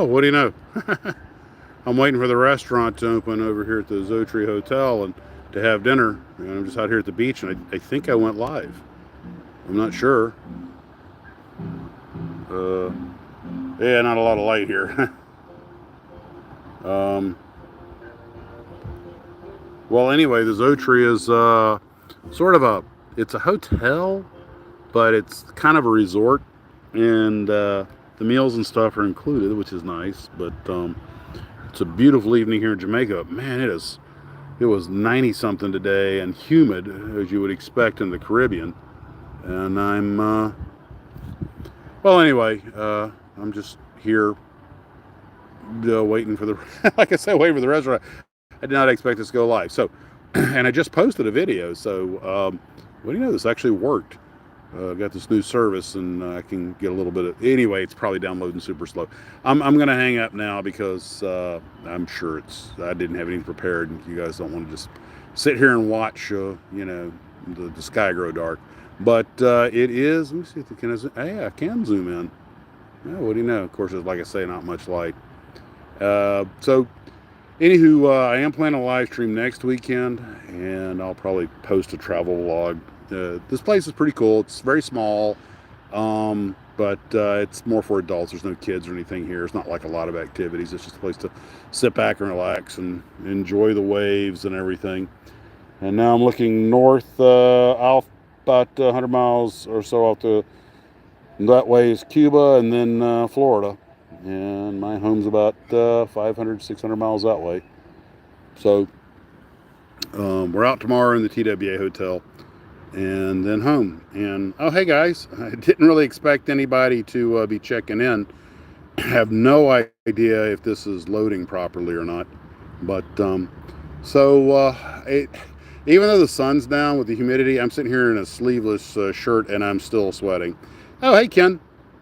what do you know? I'm waiting for the restaurant to open over here at the Zotri Hotel and to have dinner. And I'm just out here at the beach, and I think I went live. I'm not sure. Uh, yeah, not a lot of light here. um, well, anyway, the Zotri is sort of it's a hotel, but it's kind of a resort, and the meals and stuff are included, which is nice. But it's a beautiful evening here in Jamaica. Man, it is. It was 90 something today and humid, as you would expect in the Caribbean. And well, anyway, I'm just here waiting for the, like I said, waiting for the restaurant. I did not expect this to go live. So, and I just posted a video. So, what do you know? This actually worked. Got this new service, and I can get a little bit of. Anyway, it's probably downloading super slow. I'm going to hang up now because I'm sure I didn't have anything prepared, and you guys don't want to just sit here and watch, the sky grow dark. But it is. Let me see if I can. Hey, I can zoom in. Yeah, what do you know? Of course, like I say, not much light. So, anywho, I am planning a live stream next weekend, and I'll probably post a travel vlog. This place is pretty cool. It's very small, but it's more for adults. There's no kids or anything here. It's not like a lot of activities. It's just a place to sit back and relax and enjoy the waves and everything. And now I'm looking north, out about 100 miles or so out that way is Cuba, and then Florida. And my home's about 500, 600 miles that way. So we're out tomorrow in the TWA hotel, and then home. And oh, hey guys, I didn't really expect anybody to be checking in. I have no idea if this is loading properly or not. But even though the sun's down with the humidity, I'm sitting here in a sleeveless shirt, and I'm still sweating. Oh, hey Ken.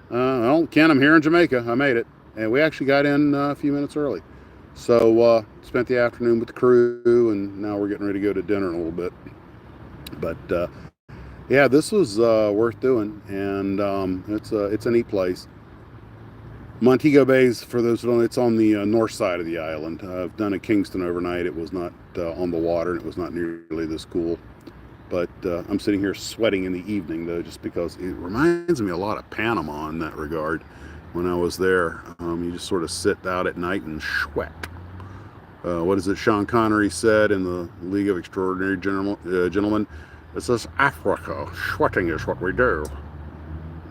Well, Ken, I'm here in Jamaica. I made it, and we actually got in a few minutes early. So spent the afternoon with the crew, and now we're getting ready to go to dinner in a little bit. But yeah, this was worth doing, and it's a neat place. Montego Bay's, for those who don't know, it's on the north side of the island. I've done a Kingston overnight. It was not on the water, and it was not nearly this cool. But I'm sitting here sweating in the evening, though, just because it reminds me a lot of Panama in that regard. When I was there, you just sort of sit out at night and sweat. What is it Sean Connery said in the League of Extraordinary Gentlemen? It says, Africa, sweating is what we do.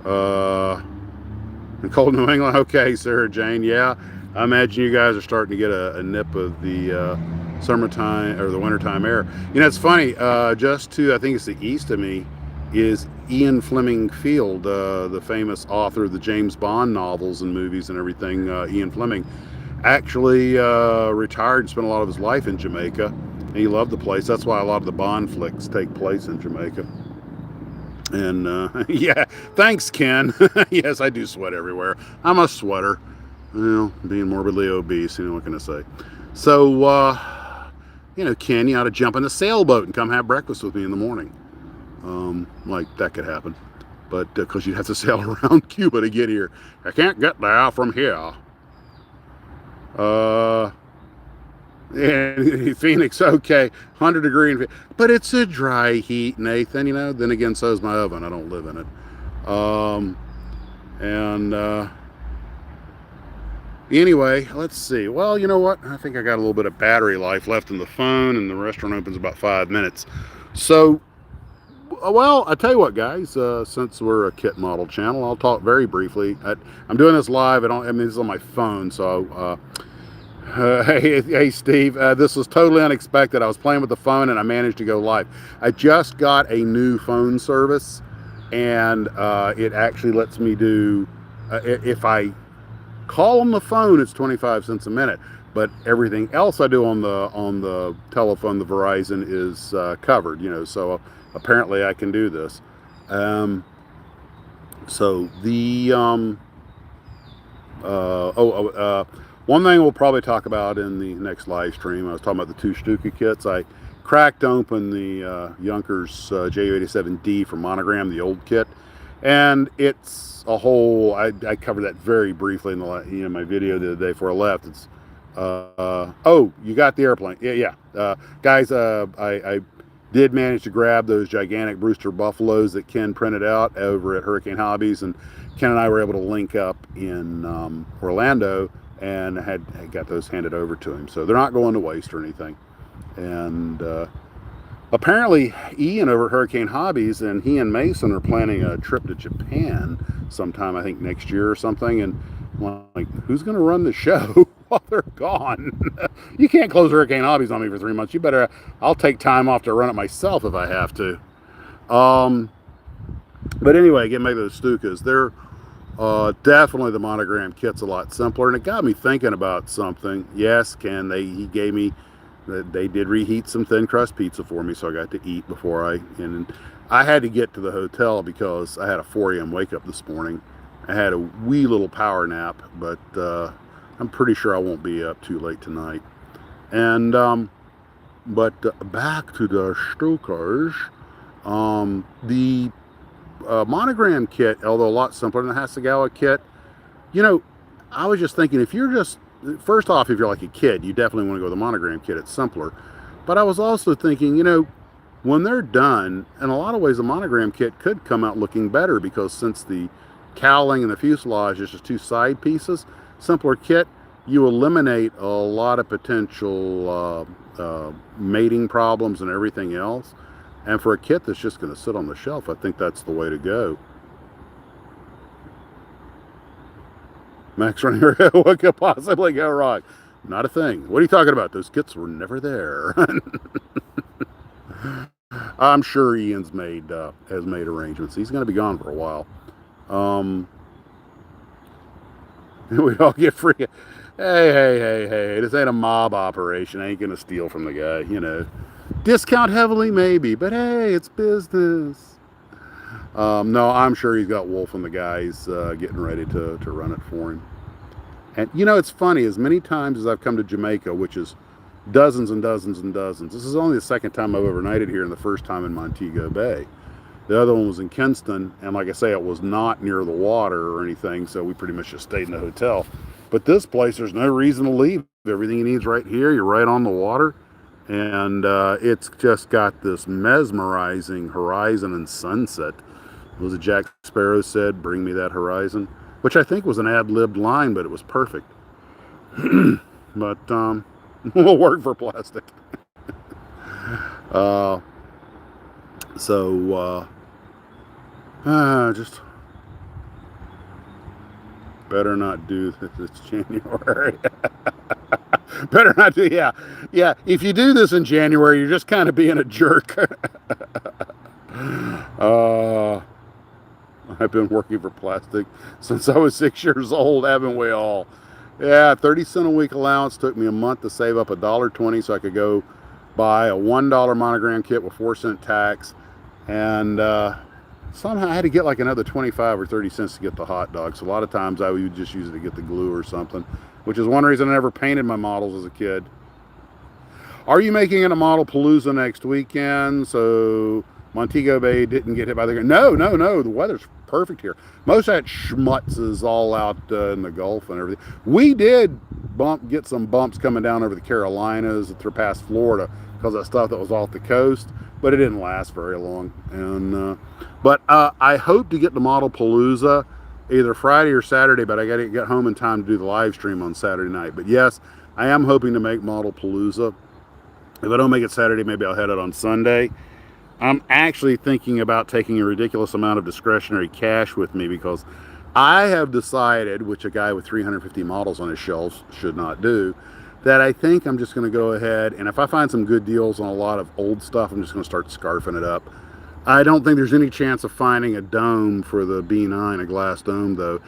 In cold New England, okay, Sarah Jane, yeah. I imagine you guys are starting to get a nip of the summertime or the wintertime air. You know, it's funny, just to, I think it's the east of me, is Ian Fleming Field, the famous author of the James Bond novels and movies and everything. Ian Fleming actually retired and spent a lot of his life in Jamaica, and he loved the place. That's why a lot of the Bond flicks take place in Jamaica. And yeah, thanks, Ken. Yes, I do sweat everywhere. I'm a sweater. Being morbidly obese, what can I say? So, Ken, you ought to jump in the sailboat and come have breakfast with me in the morning. Like, that could happen. But, because you'd have to sail around Cuba to get here. I can't get there from here. And Phoenix, okay, 100 degree, but it's a dry heat, Nathan, then again, so is my oven. I don't live in it. Anyway, let's see. Well, you know what? I think I got a little bit of battery life left in the phone, and the restaurant opens about 5 minutes. So, well, I tell you what, guys, since we're a kit model channel, I'll talk very briefly. I'm doing this live. This is on my phone, so, hey, Steve, this was totally unexpected. I was playing with the phone, and I managed to go live. I just got a new phone service, and it actually lets me do, if I call on the phone, it's 25 cents a minute, but everything else I do on the telephone, the Verizon, is covered, so apparently I can do this. So the one thing we'll probably talk about in the next live stream, I was talking about the two Stuka kits. I cracked open the Junkers Ju87D from Monogram, the old kit, And it's a whole. I covered that very briefly in the my video the other day before I left. It's oh, you got the airplane? Yeah. Guys, I did manage to grab those gigantic Brewster buffaloes that Ken printed out over at Hurricane Hobbies, and Ken and I were able to link up in Orlando, and had got those handed over to him. So they're not going to waste or anything. And apparently, Ian over at Hurricane Hobbies and he and Mason are planning a trip to Japan sometime, I think next year or something. And I'm like, who's going to run the show while they're gone? You can't close Hurricane Hobbies on me for 3 months. You better, I'll take time off to run it myself if I have to. But anyway, getting back to the Stukas, they're definitely the monogram kit's a lot simpler. And it got me thinking about something. Yes, Ken, he gave me, they did reheat some thin crust pizza for me, so I got to eat before and I had to get to the hotel because I had a 4 a.m. wake up this morning. I had a wee little power nap, but I'm pretty sure I won't be up too late tonight. And but back to the Stukas, the monogram kit, although a lot simpler than the Hasegawa kit, I was just thinking, if you're just, first off, if you're like a kid, you definitely want to go with the monogram kit. It's simpler. But I was also thinking, when they're done, in a lot of ways, the monogram kit could come out looking better, because since the cowling and the fuselage is just 2 side pieces, simpler kit, you eliminate a lot of potential mating problems and everything else. And for a kit that's just going to sit on the shelf, I think that's the way to go. Max running around, what could possibly go wrong? Not a thing. What are you talking about? Those kits were never there. I'm sure Ian's has made arrangements. He's going to be gone for a while. We all get free. Hey, this ain't a mob operation. I ain't going to steal from the guy, Discount heavily, maybe, but hey, it's business. No, I'm sure he's got Wolf and the guys getting ready to run it for him. And it's funny, as many times as I've come to Jamaica, which is dozens and dozens and dozens. This is only the second time I've overnighted here, and the first time in Montego Bay. The other one was in Kinston, and like I say, it was not near the water or anything, so we pretty much just stayed in the hotel. But this place, there's no reason to leave. Everything you need is right here. You're right on the water. And it's just got this mesmerizing horizon and sunset. It was a Jack Sparrow said, "Bring me that horizon," which I think was an ad-libbed line, but it was perfect. But will work for plastic. Just better not do this. It's January. Better not do, yeah. If you do this in January, you're just kind of being a jerk. I've been working for plastic since I was 6 years old, haven't we all? Yeah, 30 cent a week allowance. Took me a month to save up $1.20 so I could go buy a $1 monogram kit with 4-cent tax. And somehow I had to get like another 25 or 30 cents to get the hot dog. So a lot of times I would just use it to get the glue or something, which is one reason I never painted my models as a kid. Are you making it a model palooza next weekend? So Montego Bay didn't get hit by the... No. The weather's perfect here. Most of that schmutz is all out in the Gulf and everything. We did get some bumps coming down over the Carolinas through past Florida because of stuff that was off the coast, but it didn't last very long. And but I hope to get the model palooza either Friday or Saturday, but I got to get home in time to do the live stream on Saturday night. But yes, I am hoping to make model palooza. If I don't make it Saturday, maybe I'll head out on Sunday. I'm actually thinking about taking a ridiculous amount of discretionary cash with me, because I have decided, which a guy with 350 models on his shelves should not do, that I think I'm just going to go ahead, and if I find some good deals on a lot of old stuff, I'm just going to start scarfing it up. I don't think there's any chance of finding a dome for the B9, a glass dome, though.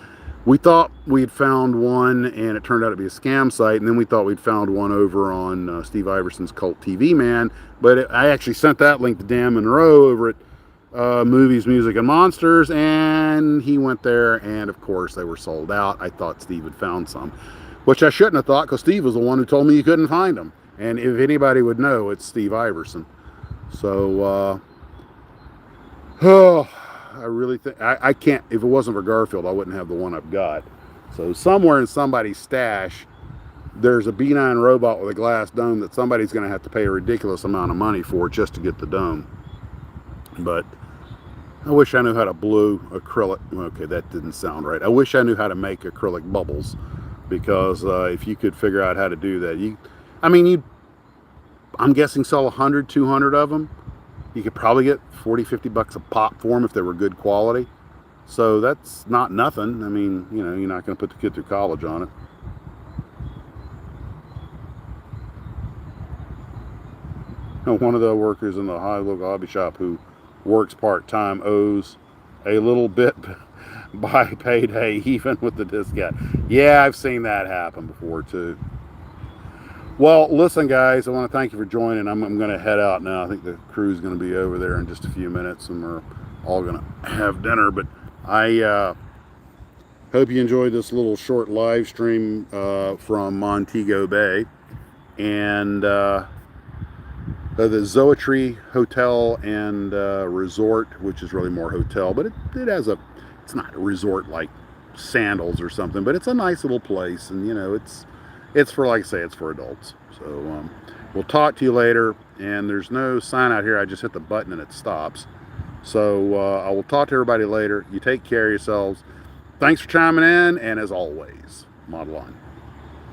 We thought we'd found one, and it turned out to be a scam site, and then we thought we'd found one over on Steve Iverson's Cult TV Man, but I actually sent that link to Dan Monroe over at Movies, Music, and Monsters, and he went there, and of course they were sold out. I thought Steve had found some, which I shouldn't have thought, because Steve was the one who told me you couldn't find them, and if anybody would know, it's Steve Iverson. So I really think I can't. If it wasn't for Garfield, I wouldn't have the one I've got. So somewhere in somebody's stash, there's a B9 robot with a glass dome that somebody's going to have to pay a ridiculous amount of money for just to get the dome. But I wish I knew how to blue acrylic. Okay, that didn't sound right. I wish I knew how to make acrylic bubbles, because if you could figure out how to do that, I'm guessing sell 100, 200 of them. You could probably get 40, 50 bucks a pop for them if they were good quality. So that's not nothing. I mean, you're not going to put the kid through college on it. One of the workers in the local hobby shop who works part-time owes a little bit by payday, even with the discount. Yeah, I've seen that happen before too. Well, listen, guys, I want to thank you for joining. I'm going to head out now. I think the crew's going to be over there in just a few minutes, and we're all going to have dinner. But I hope you enjoyed this little short live stream from Montego Bay. And the Zoetree Hotel and Resort, which is really more hotel, but it has it's not a resort like Sandals or something, but it's a nice little place, and it's for, like I say, it's for adults. So we'll talk to you later, and there's no sign out here. I just hit the button and it stops. So I will talk to everybody later. You take care of yourselves. Thanks for chiming in, and as always, model on.